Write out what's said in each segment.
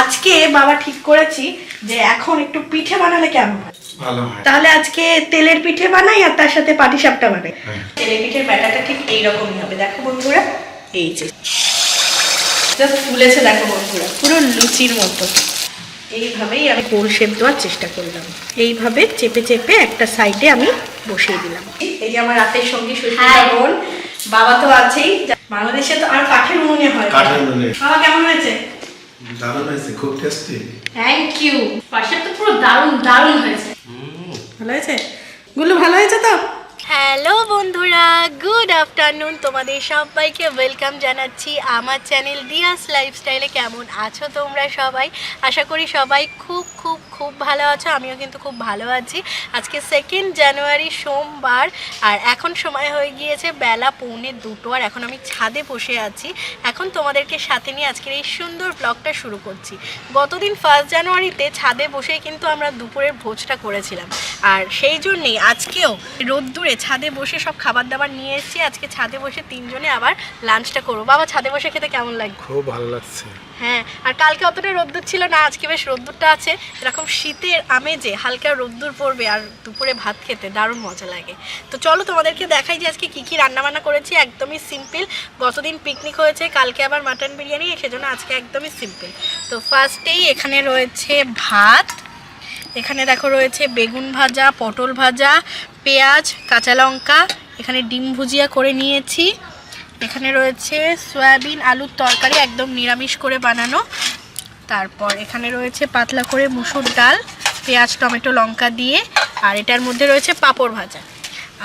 আজকে বাবা ঠিক করেছি যে এখন একটু পিঠে বানালে কেমন হয়। ভালো হয়। তাহলে আজকে তেলের পিঠে বানাই আর তার সাথে পাটিসাপটা বানাই। তেলের পিঠের ব্যাটারটা ঠিক এইরকমই হবে। দেখো বন্ধুরা, এই যে জাস্ট ফুলেছে, দেখো বন্ধুরা পুরো লুচির মতো। এইভাবেই আমি গোল শেপ দেওয়ার চেষ্টা করলাম। এইভাবে চেপে চেপে একটা সাইডে আমি বসিয়ে দিলাম। এই যে আমার রাতের সঙ্গী সুস্মিতা বোন, বাবা তো আছেই। বাংলাদেশে তো আর কাঠের উনুনে হয়। কাঠের উনুনে। বাবা কেমন হয়েছে? দারুণ হয়েছে, খুব টেস্টি। Thank you. পাশে তো পুরো দারুণ দারুণ হয়েছে। ভালো হয়েছে গুলো? ভালো হয়েছে তো? হ্যালো বন্ধুরা, গুড আফটারনুন। তোমাদের সবাইকে ওয়েলকাম জানাচ্ছি আমার চ্যানেল দিয়াস লাইফস্টাইলে। কেমন আছো তোমরা সবাই? আশা করি সবাই খুব খুব খুব ভালো আছো। আমিও কিন্তু খুব ভালো আছি। আজকে 2 জানুয়ারি সোমবার, আর এখন সময় হয়ে গিয়েছে বেলা 1:45, আর এখন আমি ছাদে বসে আছি। এখন তোমাদেরকে সাথে নিয়ে আজকের এই সুন্দর ব্লগটা শুরু করছি। গতদিন 1 জানুয়ারিতে ছাদে বসেই কিন্তু আমরা দুপুরের ভোজটা করেছিলাম, আর সেই জন্যেই আজকেও রোদ্দুরে ছাদে বসে সব খাবার দাবার নিয়ে এসেছি। আজকে ছাদে বসে 3 জনে আবার লাঞ্চটা করবো। বাবা, ছাদে বসে খেতে কেমন লাগে? খুব ভালো লাগছে। হ্যাঁ, আর কালকে অতটা রোদ্দুর ছিল না, আজকে বেশ রোদ্দুরটা আছে। এরকম শীতের আমেজে হালকা রোদ্দুর পড়বে আর দুপুরে ভাত খেতে দারুণ মজা লাগে। তো চলো তোমাদেরকে দেখাই যে আজকে কী কী রান্নাবান্না করেছি। একদমই সিম্পল। গতদিন পিকনিক হয়েছে, কালকে আবার মাটন বিরিয়ানি, সেজন্য আজকে একদমই সিম্পল। তো ফার্স্টেই এখানে রয়েছে ভাত, এখানে দেখো রয়েছে বেগুন ভাজা, পটল ভাজা, পেঁয়াজ, কাঁচা লঙ্কা, এখানে ডিম ভুজিয়া করে নিয়েছি। এখানে রয়েছে সয়াবিন আলুর তরকারি, একদম নিরামিষ করে বানানো। তারপর এখানে রয়েছে পাতলা করে মুসুর ডাল, পেঁয়াজ টমেটো লঙ্কা দিয়ে, আর এটার মধ্যে রয়েছে পাঁপড় ভাজা।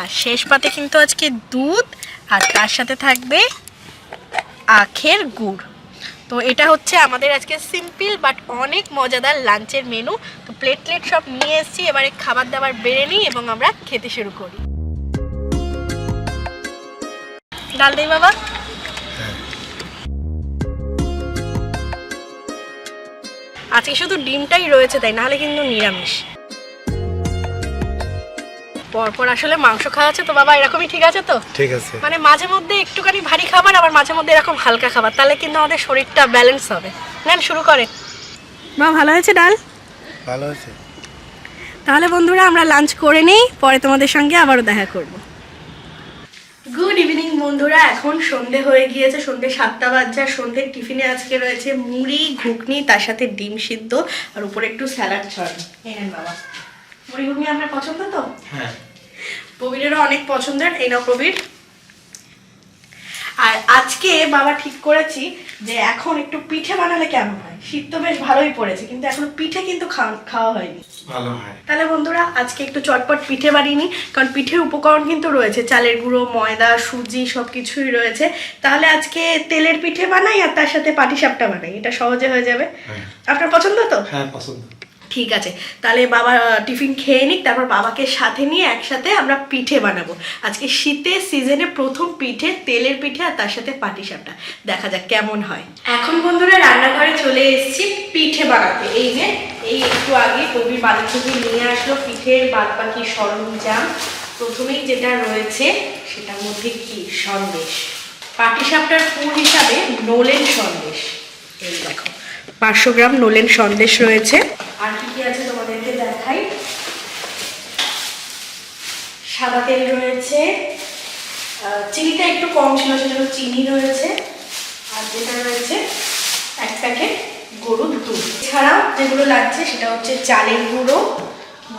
আর শেষ পাতে কিন্তু আজকে দুধ, আর তার সাথে থাকবে আখের গুড়। তো এটা হচ্ছে আমাদের আজকে সিম্পল বাট অনেক মজাদার লাঞ্চের মেনু। তো প্লেট সব নিয়ে এসেছি, এবারে খাবার দাবার বেড়ে নিই এবং আমরা খেতে শুরু করি। ডাল দেই বাবা? আজকে শুধু ডিমটাই রয়েছে, তাই নাহলে কিন্তু নিরামিষ। পরপর আসলে মাংস খাওয়া আছে তো বাবা, এরকমই ঠিক আছে তো? ঠিক আছে। মানে মাঝে মধ্যে একটুখানি ভারী খাবার, আবার মাঝে মধ্যে এরকম হালকা খাবার, তাহলে কিন্তু আমাদের শরীরটা ব্যালেন্স হবে। নেন শুরু করে। মা, ভালো হয়েছে ডাল? ভালো হয়েছে। তাহলে বন্ধুরা আমরা লাঞ্চ করে নেই, পরে তোমাদের সঙ্গে আবারও দেখা করব। গুড ইভিনিং বন্ধুরা, এখন সন্ধে হয়ে গিয়েছে, সন্ধে 7টা বাজছে। সন্ধ্যের টিফিনে আজকে রয়েছে মুড়ি, ঘুগনি, তার সাথে ডিম সিদ্ধ, আর উপরে একটু স্যালাড ছড়ানো। এই নেন বাবা, মুড়ি ঘুগনি আপনার পছন্দ তো? হ্যাঁ, প্রবীরেরও অনেক পছন্দের। এই নাও প্রবীর। আর আজকে বাবা ঠিক করেছি যে এখন একটু পিঠে বানালে কেমন হয়। শীত তো বেশ ভালোই পড়েছে, কিন্তু এখনো পিঠে কিন্তু খাওয়া হয়নি। ভালো হয়। তাহলে বন্ধুরা আজকে একটু চটপট পিঠে বানিয়ে নিই, কারণ পিঠের উপকরণ কিন্তু রয়েছে, চালের গুঁড়ো, ময়দা, সুজি সব কিছুই রয়েছে। তাহলে আজকে তেলের পিঠে বানাই আর তার সাথে পাটিসাপটা বানাই, এটা সহজে হয়ে যাবে। আপনার পছন্দ তো? হ্যাঁ, পছন্দ। ঠিক আছে, তাহলে বাবা টিফিন খেয়ে নিক, তারপর বাবাকে সাথে নিয়ে একসাথে আমরা পিঠে বানাবো। আজকে শীতের সিজনে প্রথম পিঠে, তেলের পিঠে আর তার সাথে পাটিসাপটা। দেখা যাক কেমন হয়। এখন বন্ধুরা রান্নাঘরে চলে এসেছি পিঠে বানাতে। এই যে এই একটু আগে কবি বাড়ি থেকে নিয়ে আসলো পিঠের বাদ বাকি সরঞ্জাম। প্রথমেই যেটা রয়েছে সেটার মধ্যে কি সন্দেশ, পাটিসাপটার পুর হিসাবে নোলেন সন্দেশ। এই দেখো 500 গ্রাম নোলেন সন্দেশ রয়েছে। আর কি কি আছে তোমাদেরকে দেখাই। সাদা তেল রয়েছে, চিনিটা একটু কম ছিল সেজন্য চিনি রয়েছে, আর যেটা রয়েছে 1 প্যাকেট গরুর দুধ। এছাড়াও যেগুলো লাগছে সেটা হচ্ছে চালের গুঁড়ো,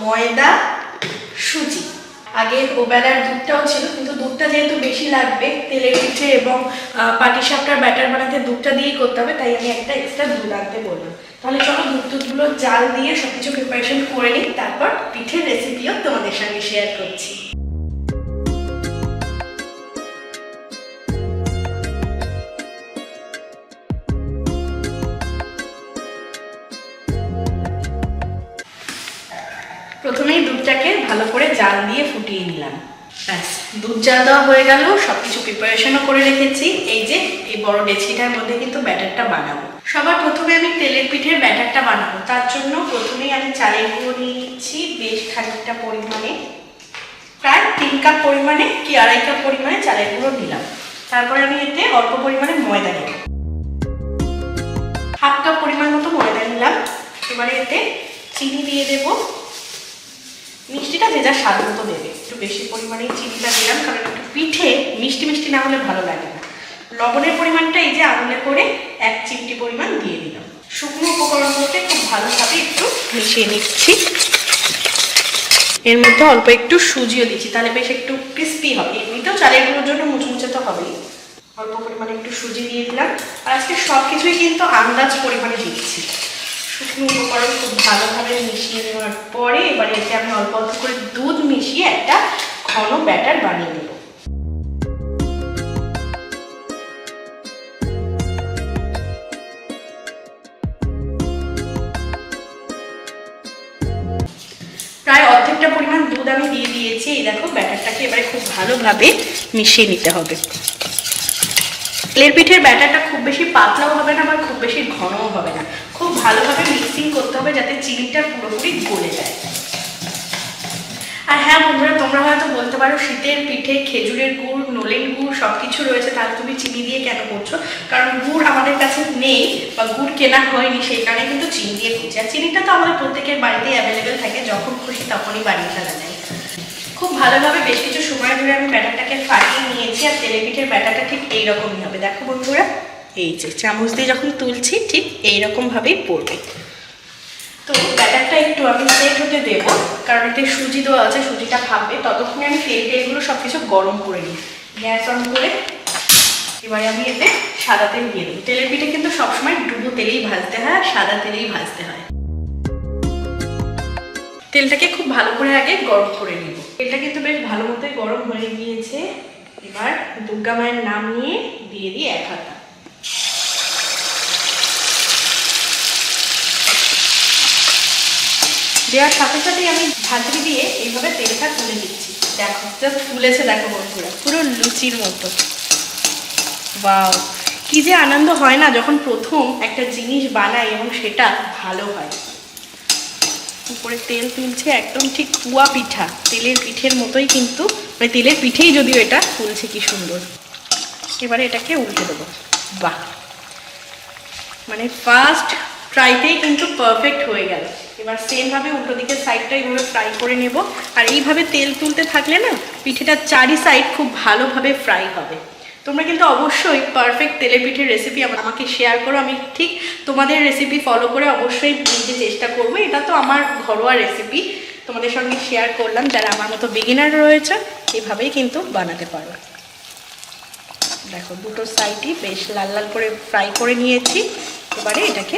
ময়দা, সুজি। আগে ওবেলার দুধটাও ছিল, কিন্তু দুধটা যেহেতু বেশি লাগবে তেলের পিঠে এবং পাটিসাপটার ব্যাটার বানাতে দুধটা দিয়েই করতে হবে, তাই আমি একটা এক্সট্রা দুধ আনতে বললাম। তাহলে চলো দুধগুলো জাল দিয়ে সবকিছু প্রিপারেশন করে নিই, তারপর পিঠের রেসিপিও তোমাদের সঙ্গে শেয়ার করছি। প্রথমেই দুধটাকে ভালো করে জাল দিয়ে ফুটিয়ে নিলাম। ব্যাস, দুধ জাল দেওয়া হয়ে গেল, সবকিছু প্রিপারেশনও করে রেখেছি। এই যে এই বড় ডেচকিটার মধ্যে কিন্তু ব্যাটারটা বানাবো। সবার প্রথমে আমি তেলের পিঠের ব্যাটারটা বানাবো, তার জন্য প্রথমেই আমি চালের গুঁড়ো নিয়ে নিচ্ছি বেশ খানিকটা পরিমাণে, প্রায় 3 কাপ পরিমাণে কি 2.5 কাপ পরিমাণে চালের গুঁড়ো নিলাম। তারপরে আমি এতে অল্প পরিমাণে ময়দা নিলাম, 1/2 কাপ পরিমাণ মতো ময়দা নিলাম। এবারে এতে চিনি দিয়ে দেব। মিষ্টিটা যে যার স্বাদ মতো দেবে, একটু বেশি পরিমাণে চিনিটা দিলাম, কারণ একটু পিঠে মিষ্টি মিষ্টি না হলে ভালো লাগে না। লবণের পরিমাণটা এই যে আঙুলে করে 1 চিমটি পরিমাণ দিয়ে দিলাম। শুকনো উপকরণগুলোকে খুব ভালোভাবে একটু মিশিয়ে নিচ্ছি। এর মধ্যে অল্প একটু সুজিও দিচ্ছি, তাহলে বেশ একটু ক্রিস্পি হবে। এমনিতেও চালের গুঁড়োর জন্য মুচমুচে তো হবেই। অল্প পরিমাণে একটু সুজি দিয়ে দিলাম। আর আজকে সব কিছুই কিন্তু আন্দাজ পরিমাণে দিচ্ছি। শুকনো উপকরণ খুব ভালোভাবে মিশিয়ে নেওয়ার পরে এবারে এতে আমি অল্প অল্প করে দুধ মিশিয়ে একটা ঘন ব্যাটার বানিয়ে নেব। প্রায় অর্ধেকটা পরিমাণ দুধ আমি দিয়ে দিয়েছি। এই দেখো ব্যাটারটাকে এবারে খুব ভালোভাবে মিশিয়ে নিতে হবে। তেলের পিঠের ব্যাটারটা খুব বেশি পাতলাও হবে না, আবার খুব বেশি ঘনও হবে না। খুব ভালোভাবে মিক্সিং করতে হবে যাতে চিনিটা পুরোপুরি গলে যায়। আর হ্যাঁ বন্ধুরা, তোমরা হয়তো বলতে পারো শীতের পিঠে খেজুরের গুড়, নলেন গুড় সব কিছু রয়েছে, তাহলে তুমি চিনি দিয়ে কেন করছো? কারণ গুড় আমাদের কাছে নেই বা গুড় কেনা হয়নি, সেই কারণে কিন্তু চিনি দিয়ে করছি। আর চিনিটা তো আমাদের প্রত্যেকের বাড়িতেই অ্যাভেলেবেল থাকে, যখন খুশি তখনই বানিয়ে ফেলা যায়। খুব ভালোভাবে বেশ কিছু সময় ধরে আমি ব্যাটারটাকে ফাটিয়ে নিয়েছি। আর তেলের পিঠের ব্যাটারটা ঠিক এইরকমই হবে। দেখো বন্ধুরা, এই যে চামচ দিয়ে যখন তুলছি ঠিক এইরকমভাবেই পড়বে। তো ব্যাটারটা একটু আমি সেট হতে দেবো, কারণ এতে সুজি দেওয়া আছে, সুজিটা ভাববে। ততক্ষণে আমি তেলগুলো সব কিছু গরম করে নিই। গ্যাস অন করে এবারে আমি এতে সাদা তেল দিয়ে দেবো। তেলের পিঠে কিন্তু সবসময় ডুবো তেলেই ভাজতে হয়, আর সাদা তেলেই ভাজতে হয়। তেলটাকে খুব ভালো করে আগে গরম করে নিব। তেলটা কিন্তু বেশ ভালো মতোই গরম হয়ে গিয়েছে। এবার দুর্গা মায়ের নাম নিয়ে দিয়ে দিই 1 হাতা। দেওয়ার সাথে সাথেই আমি ঝাঁঝরি দিয়ে এইভাবে তেলটা তুলে দিচ্ছি। দেখো জাস্ট ফুলেছে, দেখো বন্ধুরা, পুরো লুচির মতো। বাও, কি যে আনন্দ হয় না যখন প্রথম একটা জিনিস বানাই এবং সেটা ভালো হয়। উপরে তেল তুলছে, একদম ঠিক কুয়া পিঠা, তেলের পিঠের মতোই কিন্তু, মানে তেলের পিঠেই যদিও এটা ফুলছে কি সুন্দর। এবারে এটাকে উল্টে দেবো। বাহ, মানে ফার্স্ট ট্রাইতেই কিন্তু পারফেক্ট হয়ে গেল। এবার সেমভাবে উল্টো দিকের সাইডটা এইভাবে ফ্রাই করে নেব। আর এইভাবে তেল তুলতে থাকলে না পিঠেটা চারি সাইড খুব ভালোভাবে ফ্রাই হবে। তোমরা কিন্তু অবশ্যই পারফেক্ট তেলের পিঠের রেসিপি আমাকে শেয়ার করো। আমি ঠিক তোমাদের রেসিপি ফলো করে অবশ্যই নিজে চেষ্টা করবো। এটা তো আমার ঘরোয়া রেসিপি, তোমাদের সঙ্গে শেয়ার করলাম। যারা আমার মতো বিগিনার রয়েছে এভাবেই কিন্তু বানাতে পারো। দেখো দুটো সাইডই বেশ লাল লাল করে ফ্রাই করে নিয়েছি। এবারে এটাকে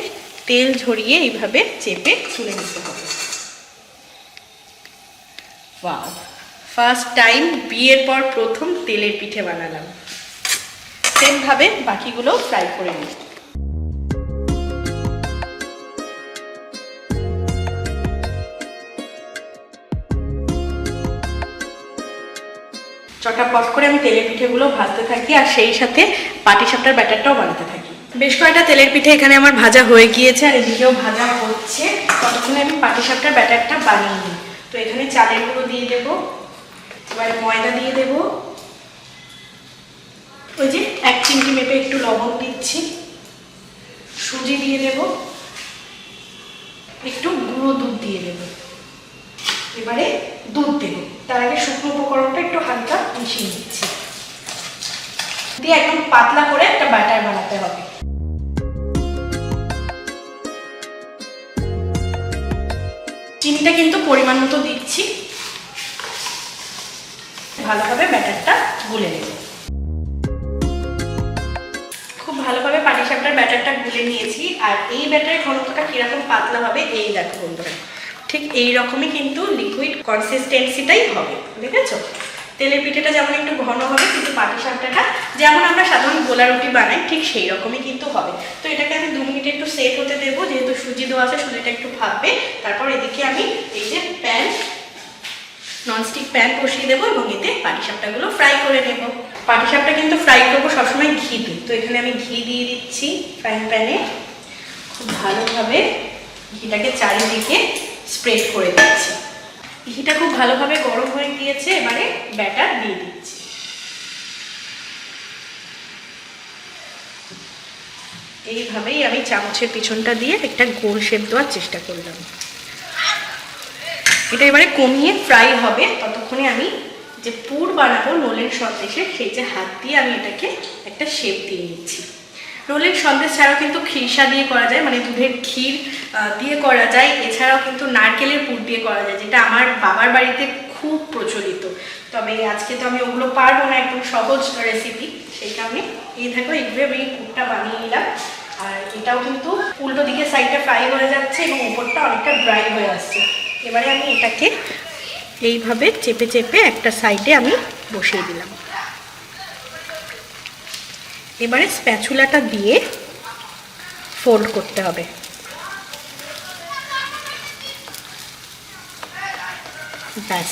তেল ঝরিয়ে এইভাবে চেপে তুলে নিতে হবে। ওয়াও, ফার্স্ট টাইম বিয়ের পর প্রথম তেলের পিঠে বানালাম। সেমভাবে বাকিগুলো ফ্রাই করে নিই। চটাপট করে আমি তেলের পিঠেগুলো ভাজতে থাকি, আর সেই সাথে পাটিসাপটার ব্যাটারটাও বানাতে থাকি। বেশ কয়েকটা তেলের পিঠে এখানে আমার ভাজা হয়ে গিয়েছে, আর এদিকেও ভাজা হচ্ছে। ততক্ষণে আমি পাটিসাপটার ব্যাটারটা বানিয়ে নিই। তো এখানে চালের গুঁড়ো দিয়ে দেবো, এবার ময়দা দিয়ে দেবো, ওই যে 1 চিমটি মেপে একটু লবণ দিচ্ছি, সুজি দিয়ে দেবো, একটু গুঁড়ো দুধ দিয়ে দেবো। এবারে দুধ দেবো। তার আগে শুকনো উপকরণটা একটু হালকা মিশিয়ে নিচ্ছি, দিয়ে একদম পাতলা করে একটা ব্যাটার বানাতে হবে। চিনিটা কিন্তু পরিমাণ মতো দিচ্ছি। ভালোভাবে ব্যাটারটা গুলে নেব। খুব ভালোভাবে পাটিসাপটার ব্যাটারটা গুলে নিয়েছি। আর এই ব্যাটারের ঘনত্বটা কিরকম পাতলা হবে এই দেখো বন্ধুরা, ঠিক এই রকমই কিন্তু লিকুইড কনসিস্টেন্সিটাই হবে। দেখেছো, তেলের পিঠেটা যেমন একটু ঘন হবে, কিন্তু পাটিসাপটাটা যেমন আমরা সাধারণ গোলা রুটি বানাই ঠিক সেই রকমই কিন্তু হবে। তো এটাকে আমি 2 মিনিট একটু সেট হতে দেবো, যেহেতু সুজি দেওয়া আছে, সুজিটা একটু ভাববে। তারপর এদিকে আমি এই যে ননস্টিক প্যান বসিয়ে দেবো এবং এতে পাটিসাপটাগুলো ফ্রাই করে নেব। পাটিসাপটা কিন্তু ফ্রাই করবো সবসময় ঘিতে। তো এখানে আমি ঘি দিয়ে দিচ্ছি ফ্রাইং প্যানে। খুব ভালোভাবে ঘিটাকে চারিদিকে স্প্রেড করে দিচ্ছি। ঘিটা খুব ভালোভাবে গরম হয়ে গিয়েছে। এবারে ব্যাটার দিয়ে দিচ্ছি। এইভাবেই আমি চামচের পিছনটা দিয়ে একটা গোল শেপ দেওয়ার চেষ্টা করলাম। এটা এবারে কমিয়ে ফ্রাই হবে, ততক্ষণে আমি যে পুর বানাবো নোলের সন্দেশে সেই যে হাত দিয়ে আমি এটাকে একটা শেপ দিয়ে নিচ্ছি। নোলের সন্দেশ ছাড়াও কিন্তু খিরসা দিয়ে করা যায়, মানে দুধের ক্ষীর দিয়ে করা যায়, এছাড়াও কিন্তু নারকেলের পুর দিয়ে করা যায়, যেটা আমার বাবার বাড়িতে খুব প্রচলিত। তবে আজকে তো আমি ওগুলো পারবো না, একদম সহজ রেসিপি, সেই কারণে এই দেখো এইভাবে আমি পুরটা বানিয়ে নিলাম। আর এটাও কিন্তু উল্টো দিকে সাইডটা ফ্রাই হয়ে যাচ্ছে এবং উপরটা অনেকটা ড্রাই হয়ে আসছে। এবারে আমি এটাকে এইভাবে চেপে চেপে একটা সাইডে আমি বসিয়ে দিলাম। এবারে স্প্যাচুলাটা দিয়ে ফোল্ড করতে হবে। ব্যাস,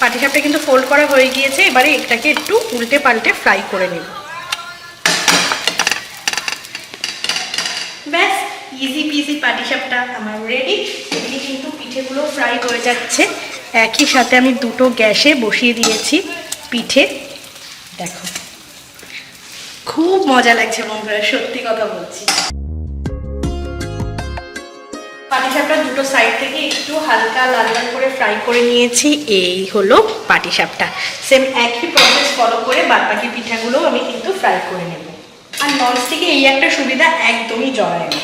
পাটিসাপটা কিন্তু ফোল্ড করা হয়ে গিয়েছে। এবারে এটাকে একটু উল্টে পাল্টে ফ্রাই করে নেব। ব্যাস, ইজি পিজি পাটিসাপটা আমার রেডি। এদিকে কিন্তু পিঠেগুলো ফ্রাই হয়ে যাচ্ছে, একই সাথে আমি দুটো গ্যাসে বসিয়ে দিয়েছি পিঠে। দেখো খুব মজা লাগছে বন্ধুরা, সত্যি কথা বলছি। পাটিসাপটা দুটো সাইড থেকে একটু হালকা লাল লাল করে ফ্রাই করে নিয়েছি। এই হলো পাটিসাপটা। সেম একই প্রসেস ফলো করে বাদবাকি পিঠাগুলো আমি কিন্তু ফ্রাই করে নেব। আর ননস্টিকে এই একটা সুবিধা, একদমই জড়ায় না।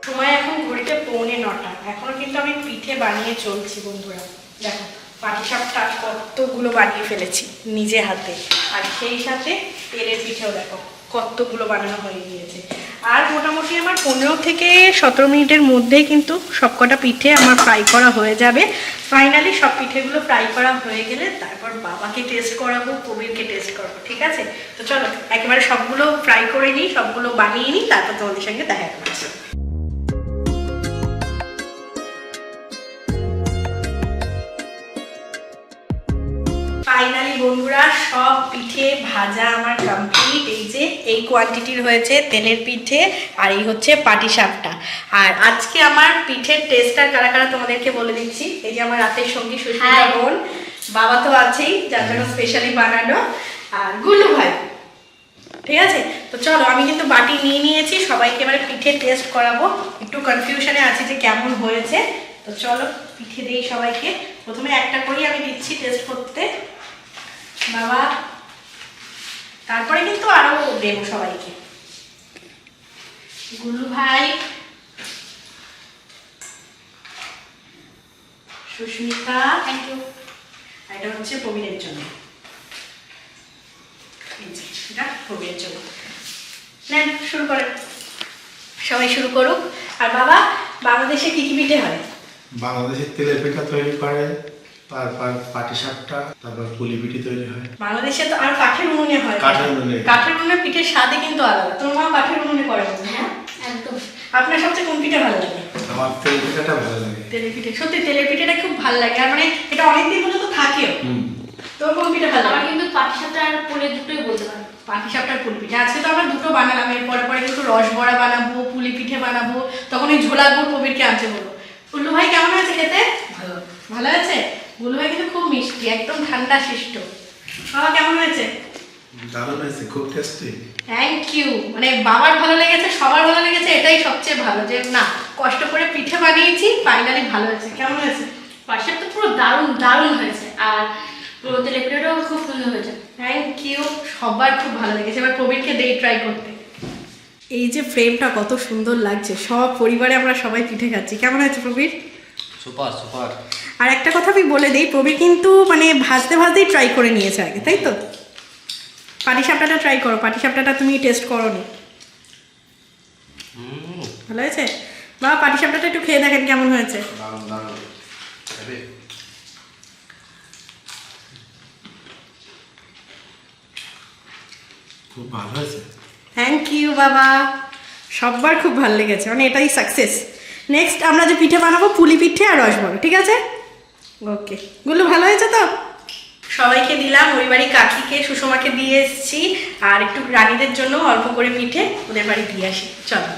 সময় এখন ঘড়িতে 8:45, এখনো কিন্তু আমি পিঠে বানিয়ে চলছি বন্ধুরা। দেখো পাটিসাপটা কতগুলো বানিয়ে ফেলেছি নিজে হাতে, আর সেই সাথে তেলের পিঠেও দেখো কতগুলো বানানো হয়ে গিয়েছে। আর মোটামুটি আমার 15 থেকে 17 মিনিটের মধ্যেই কিন্তু সবকটা পিঠে আমার ফ্রাই করা হয়ে যাবে। ফাইনালি সব পিঠেগুলো ফ্রাই করা হয়ে গেলে তারপর বাবাকে টেস্ট করাবো, কবিরকে টেস্ট করাবো, ঠিক আছে? তো চলো একেবারে সবগুলো ফ্রাই করে নিই, সবগুলো বানিয়ে নিই, তারপর তোমাদের সঙ্গে দেখা করছি। ফাইনালি বন্ধুরা সব পিঠে ভাজা আমার কমপ্লিট। এই যে এই কোয়ান্টিটির হয়েছে তেলের পিঠে, আর এই হচ্ছে পাটিসাপটা। আর আজকে আমার পিঠের টেস্টটা কারা কারা তোমাদেরকে বলে দিচ্ছি। এই যে আমার রাতের সঙ্গী সুস্মিতা বোন, বাবা তো আছেই যার জন্য স্পেশালি বানানো, আর গুল্লু ভাই, ঠিক আছে? তো চলো আমি কিন্তু বাটি নিয়ে নিয়েছি, সবাইকে এবারে পিঠে টেস্ট করাবো। একটু কনফিউশনে আছি যে কেমন হয়েছে। তো চলো পিঠে দিই সবাইকে। প্রথমে একটা করেই আমি দিচ্ছি টেস্ট করতে বাবা, তারপরে কিন্তু আরো দেবো সবাইকে। গুল্লু ভাই, সুস্মিতা, থ্যাংক ইউ। এটা হচ্ছে প্রবীরের জন্য, এটা প্রবীরের জন্য। নেন শুরু করেন, সবাই শুরু করুক। আর বাবা, বাংলাদেশে কি কি পিঠে হয়? বাংলাদেশের তেলের পিঠা তৈরি করে, তারপর পাটিসাপটা, তারপর পুলি পিঠে তৈরি হয়। বাংলাদেশে তো আর কাঠের উনুনে হয়। কাঠের উনুনে পিঠের স্বাদই কিন্তু আলাদা। তোমার মা কাঠের উনুনে করে? হ্যাঁ একদম। আপনার সবচেয়ে কোন পিঠা ভালো লাগে? আমার তেলের পিঠাটা ভালো লাগে। তেলের পিঠে, সত্যি তেলের পিঠাটা খুব ভালো লাগে, আর মানে এটা অনেকদিন পর্যন্ত থাকেও। তোর কোন পিঠা ভালো লাগে? আমার কিন্তু পাটিসাপটা আর পুলি দুটোই বলতে পারো। পাটিসাপটা আর পুলি পিঠে। আজকে তো আমরা দুটো বানালাম, এরপরে পরে কিন্তু রসবড়া বানাবো, পুলি পিঠে বানাবো, তখন ওই ঝোলা গুড় কবিরকে আনতে বলবো। গুল্লু ভাই কেমন আছে খেতে? ভালো। ভালো আছে? গুল্লু ভাই কিন্তু খুব মিষ্টি, একদম ঠান্ডা শিষ্ট। বাবা কেমন হয়েছে? দারুণ হয়েছে, খুব টেস্টি। Thank you. মানে বাবার ভালো লেগেছে, সবার ভালো লেগেছে, এটাই সবচেয়ে ভালো, যে না কষ্ট করে পিঠে বানিয়েছি, ফাইনালি ভালো হয়েছে। কেমন হয়েছে? পাটিসাপটা পুরো দারুণ দারুণ হয়েছে, আর পুরো তেলের পিঠাটাও খুব সুন্দর হয়েছে। থ্যাংক ইউ, সবার খুব ভালো লেগেছে। এবার প্রবীরকে দেই ট্রাই করতে। এই যে ফ্রেমটা কত সুন্দর লাগছে, সব পরিবারে আমরা সবাই পিঠে খাচ্ছি। কেমন হয়েছে প্রবীর? Super super. আর একটা কথা আমি বলে দিই, প্রবীর কিন্তু মানে ভাজতে ভাজতেই ট্রাই করে নিয়েছে আগে, তাই তো? পাটিসাপটাটা ট্রাই করো, পাটিসাপটাটা তুমি টেস্ট করো নি। ভালো হয়েছে? বাবা পাটিসাপটাটা একটু খেয়ে দেখেন কেমন হয়েছে। দারুণ দারুণ। খুব ভালো হয়েছে। থ্যাংক ইউ বাবা, সবার খুব ভালো লেগেছে, মানে এটাই সাকসেস। নেক্সট আমরা যে পিঠে বানাবো পুলি পিঠে আর রসবড়া, ঠিক আছে? ওকে গুলো, ভালো হয়েছে তো? সবাইকে দিলাম, ওই বাড়ি কাকিকে সুষমাকে দিয়ে এসেছি, আর একটু রানীদের জন্য অল্প করে পিঠে ওদের বাড়ি দিয়ে আসি। চলো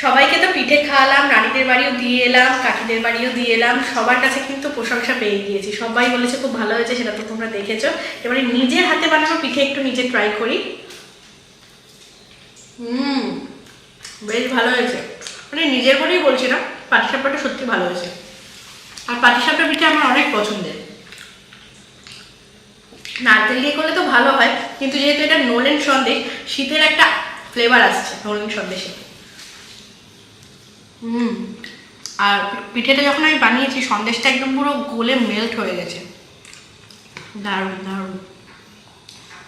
সবাইকে তো পিঠে খাওয়ালাম, নানিদের বাড়িও দিয়ে এলাম, কাকিদের বাড়িও দিয়ে এলাম, সবার কাছে কিন্তু প্রশংসা পেয়ে গিয়েছি, সবাই বলেছে খুব ভালো হয়েছে, সেটা তো তোমরা দেখেছো। এবারে নিজের হাতে বানানো পিঠে একটু নিজে ট্রাই করি। বেশ ভালো হয়েছে, মানে নিজের বলেই বলছি না, পাটিসাপটাটা সত্যি ভালো হয়েছে। আর পাটিসাপটা পিঠে আমার অনেক পছন্দের। নারকেল দিয়ে করলে তো ভালো হয়, কিন্তু যেহেতু এটা নলেন সন্দেশ, শীতের একটা ফ্লেভার আসছে নলেন সন্দেশে। আর পিঠেটা যখন আমি বানিয়েছি, সন্দেশটা একদম পুরো গলে মেল্ট হয়ে গেছে, দারুণ দারুণ।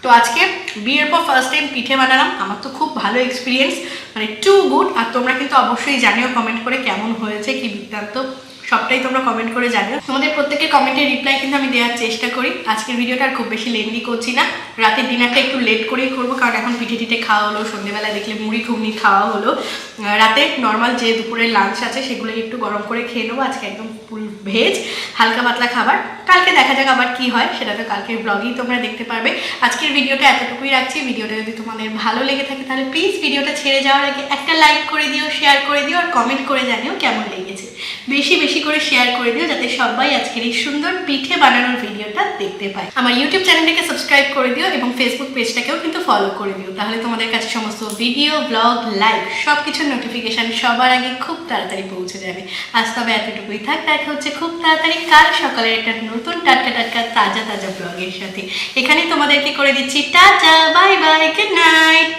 তো আজকে বিয়ের পর ফার্স্ট টাইম পিঠে বানালাম, আমার তো খুব ভালো এক্সপিরিয়েন্স, মানে টু গুড। আর তোমরা কিন্তু অবশ্যই জানিও কমেন্ট করে কেমন হয়েছে, কি বৃত্তান্ত, সবটাই তোমরা কমেন্ট করে জানিও। তোমাদের প্রত্যেকের কমেন্টের রিপ্লাই কিন্তু আমি দেওয়ার চেষ্টা করি। আজকের ভিডিওটা আর খুব বেশি লেন্দি করছি না, রাতের ডিনারটা একটু লেট করেই করবো, কারণ এখন পিঠে টিঠে খাওয়া হলো, সন্ধ্যেবেলা দেখলে মুড়ি ঘুগনি খাওয়া হলো। রাতে নর্মাল যে দুপুরের লাঞ্চ আছে সেগুলো একটু গরম করে খেয়ে নেবো। আজকে একদম ফুল ভেজ, হালকা পাতলা খাবার। কালকে দেখা যাক আবার কি হয়, সেটা তো কালকের ব্লগেই তোমরা দেখতে পারবে। আজকের ভিডিওটা এতটুকুই রাখছি। ভিডিওটা যদি তোমাদের ভালো লেগে থাকে তাহলে প্লিজ ভিডিওটা ছেড়ে যাওয়ার আগে একটা লাইক করে দিও, শেয়ার করে দিও, আর কমেন্ট করে জানিও কেমন লেগেছে। বেশি বেশি করে শেয়ার করে দিও, যাতে সবাই আজকের এই সুন্দর পিঠে বানানোর ভিডিওটা দেখতে পায়। আমার ইউটিউব চ্যানেলটাকে সাবস্ক্রাইব করে দিও এবং ফেসবুক পেজটাকেও কিন্তু ফলো করে দিও, তাহলে তোমাদের কাছে সমস্ত ভিডিও, ব্লগ, লাইভ সব কিছুর নোটিফিকেশান সবার আগে খুব তাড়াতাড়ি পৌঁছে যাবে। আজ তবে এতটুকুই থাক, দেখা হচ্ছে খুব তাড়াতাড়ি কাল সকালের একটা নতুন টাটকা টাটকা তাজা তাজা ব্লগের সাথে। এখানে তোমাদেরকে করে দিচ্ছি tata, bye bye, good night.